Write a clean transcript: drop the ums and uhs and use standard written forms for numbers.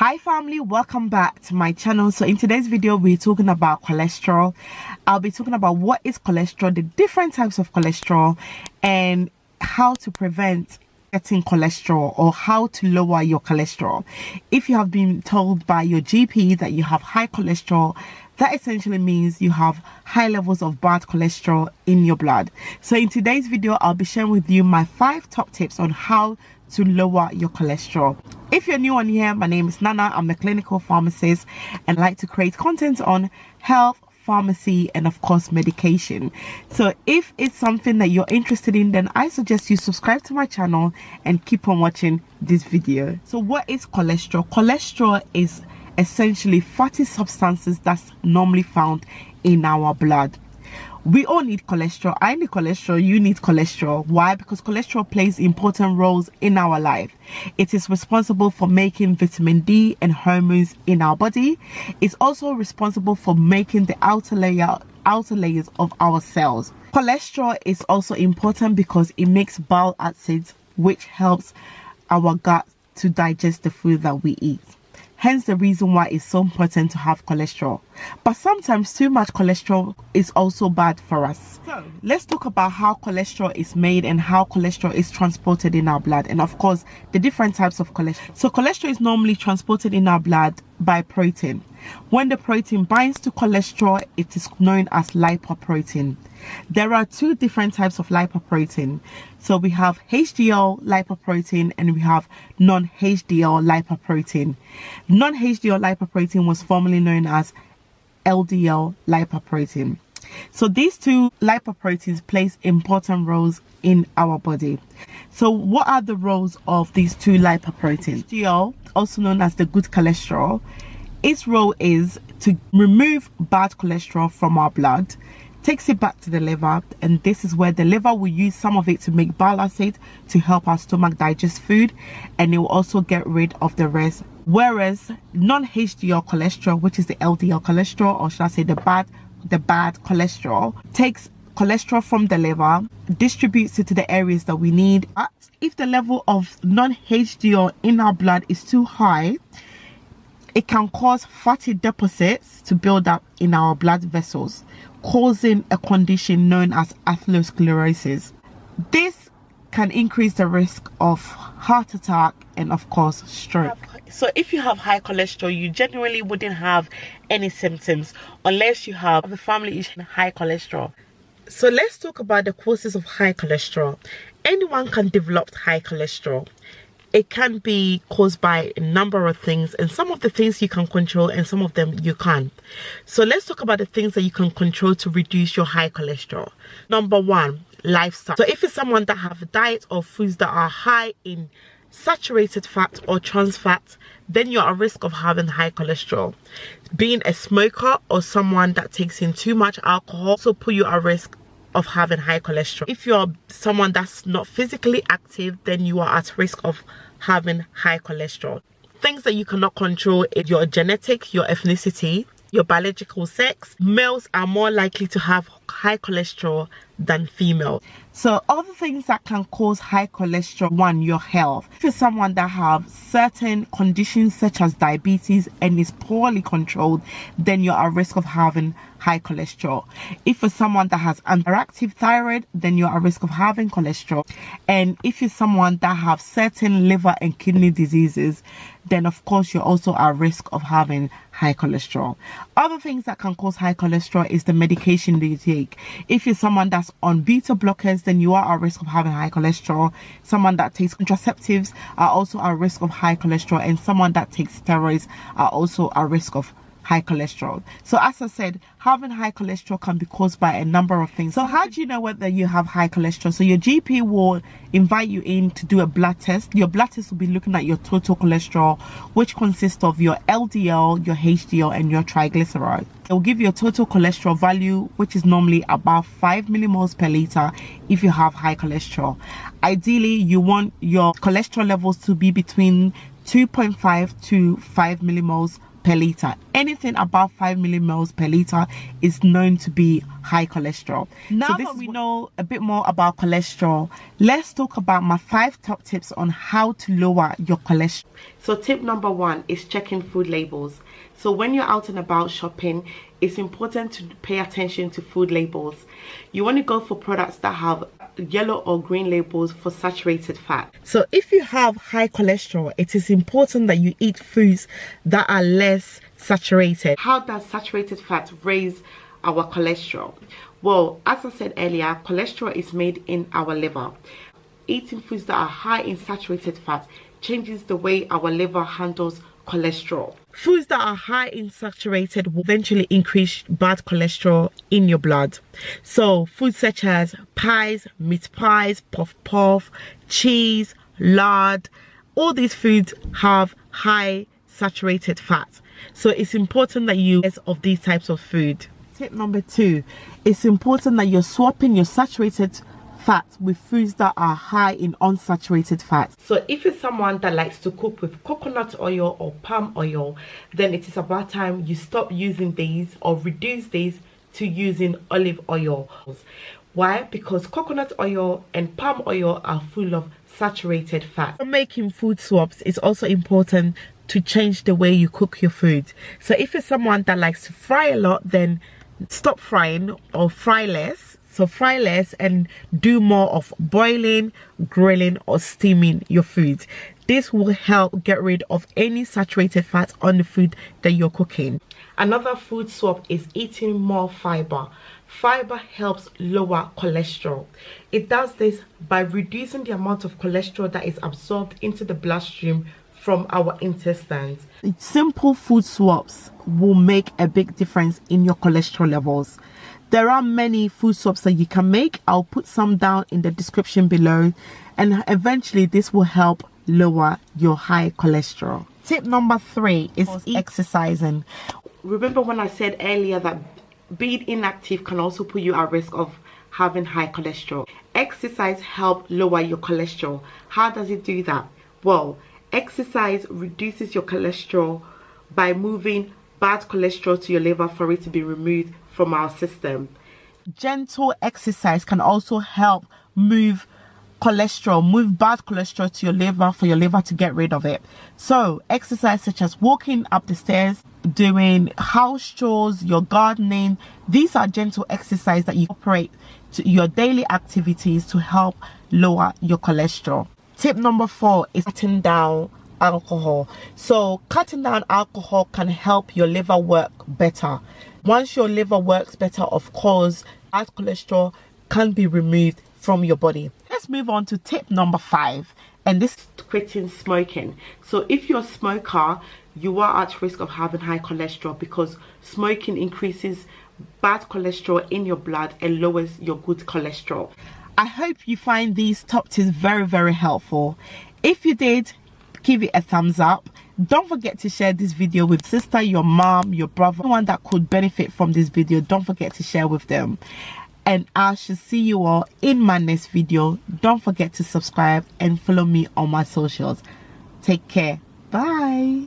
Hi family, welcome back to my channel. So in today's video we're talking about cholesterol. I'll be talking about what is cholesterol, the different types of cholesterol, and how to prevent getting cholesterol or how to lower your cholesterol. If you have been told by your GP that you have high cholesterol, that essentially means you have high levels of bad cholesterol in your blood. So in today's video I'll be sharing with you my 5 top tips on how to lower your cholesterol. If you're new on here, my name is Nana. I'm a clinical pharmacist and I like to create content on health, pharmacy, and of course medication. So if it's something that you're interested in, then I suggest you subscribe to my channel and keep on watching this video. So what is cholesterol? Cholesterol is essentially fatty substances that's normally found in our blood. We all need cholesterol. I need cholesterol, you need cholesterol. Why? Because cholesterol plays important roles in our life. It is responsible for making vitamin D and hormones in our body. It's also responsible for making the outer layers of our cells. Cholesterol is also important because it makes bile acids, which helps our gut to digest the food that we eat. Hence the reason why it's so important to have cholesterol. But sometimes too much cholesterol is also bad for us. So let's talk about how cholesterol is made and how cholesterol is transported in our blood, and of course the different types of cholesterol. So cholesterol is normally transported in our blood by protein. When the protein binds to cholesterol, it is known as lipoprotein. There are 2 different types of lipoprotein. So we have HDL lipoprotein and we have non-HDL lipoprotein. Non-HDL lipoprotein was formerly known as LDL lipoprotein. So these 2 lipoproteins plays important roles in our body. So what are the roles of these 2 lipoproteins? HDL, also known as the good cholesterol, its role is to remove bad cholesterol from our blood, takes it back to the liver, and this is where the liver will use some of it to make bile acid to help our stomach digest food, and it will also get rid of the rest. Whereas non-HDL cholesterol, which is the LDL cholesterol, or should I say the bad cholesterol, takes cholesterol from the liver, distributes it to the areas that we need. But if the level of non-HDL in our blood is too high, it can cause fatty deposits to build up in our blood vessels, causing a condition known as atherosclerosis. This can increase the risk of heart attack and of course stroke. So if you have high cholesterol, you generally wouldn't have any symptoms unless you have a family issue with high cholesterol. So let's talk about the causes of high cholesterol. Anyone can develop high cholesterol. It can be caused by a number of things, and some of the things you can control and some of them you can't. So let's talk about the things that you can control to reduce your high cholesterol. Number 1, lifestyle. So if it's someone that have a diet or foods that are high in saturated fat or trans fat, then you're at risk of having high cholesterol. Being a smoker or someone that takes in too much alcohol also put you at risk of having high cholesterol. If you're someone that's not physically active, then you are at risk of having high cholesterol. Things that you cannot control is your genetics, your ethnicity, your biological sex. Males are more likely to have high cholesterol than females. So other things that can cause high cholesterol: 1, your health. If you're someone that have certain conditions such as diabetes and is poorly controlled, then you're at risk of having high cholesterol. If you're someone that has underactive thyroid, then you're at risk of having cholesterol. And if you're someone that have certain liver and kidney diseases, then of course you're also at risk of having high cholesterol. Other things that can cause high cholesterol is the medication that you take. If you're someone that's on beta blockers, then you are at risk of having high cholesterol. Someone that takes contraceptives are also at risk of high cholesterol, and someone that takes steroids are also at risk of high cholesterol. So as I said, having high cholesterol can be caused by a number of things. So how do you know whether you have high cholesterol? So your GP will invite you in to do a blood test. Your blood test will be looking at your total cholesterol, which consists of your LDL, your HDL, and your triglyceride. It will give you a total cholesterol value, which is normally about 5 millimoles per liter if you have high cholesterol. Ideally, you want your cholesterol levels to be between 2.5 to 5 millimoles per liter. Anything above 5 millimoles per liter is known to be high cholesterol. Now that we know a bit more about cholesterol, let's talk about my 5 top tips on how to lower your cholesterol. So tip number 1 is checking food labels. So when you're out and about shopping, it's important to pay attention to food labels. You want to go for products that have yellow or green labels for saturated fat. So if you have high cholesterol, it is important that you eat foods that are less saturated. How does saturated fat raise our cholesterol? Well, as I said earlier, cholesterol is made in our liver. Eating foods that are high in saturated fat changes the way our liver handles cholesterol. Foods that are high in saturated will eventually increase bad cholesterol in your blood. So foods such as pies, meat pies, puff, cheese, lard, all these foods have high saturated fat. So it's important that you use of these types of food. Tip number 2, it's important that you're swapping your saturated fat with foods that are high in unsaturated fat. So if you're someone that likes to cook with coconut oil or palm oil, then it is about time you stop using these or reduce these to using olive oil. Why? Because coconut oil and palm oil are full of saturated fat. For making food swaps, it's also important to change the way you cook your food. So if you're someone that likes to fry a lot, then stop frying or fry less. So fry less and do more of boiling, grilling or steaming your food. This will help get rid of any saturated fat on the food that you're cooking. Another food swap is eating more fiber. Fiber helps lower cholesterol. It does this by reducing the amount of cholesterol that is absorbed into the bloodstream from our intestines. Simple food swaps will make a big difference in your cholesterol levels. There are many food swaps that you can make. I'll put some down in the description below, and eventually this will help lower your high cholesterol. Tip number 3 is exercising. Remember when I said earlier that being inactive can also put you at risk of having high cholesterol? Exercise helps lower your cholesterol. How does it do that? Well, exercise reduces your cholesterol by moving bad cholesterol to your liver for it to be removed from our system. Gentle exercise can also help move bad cholesterol to your liver for your liver to get rid of it. So exercise such as walking up the stairs, doing house chores, your gardening, these are gentle exercise that you operate to your daily activities to help lower your cholesterol. Tip number 4 is cutting down alcohol. So cutting down alcohol can help your liver work better. Once your liver works better, of course, bad cholesterol can be removed from your body. Let's move on to tip number 5, and this is quitting smoking. So if you're a smoker, you are at risk of having high cholesterol because smoking increases bad cholesterol in your blood and lowers your good cholesterol. I hope you find these top tips very helpful. If you did, give it a thumbs up. Don't forget to share this video with sister, your mom, your brother, anyone that could benefit from this video. Don't forget to share with them. And I shall see you all in my next video. Don't forget to subscribe and follow me on my socials. Take care. Bye.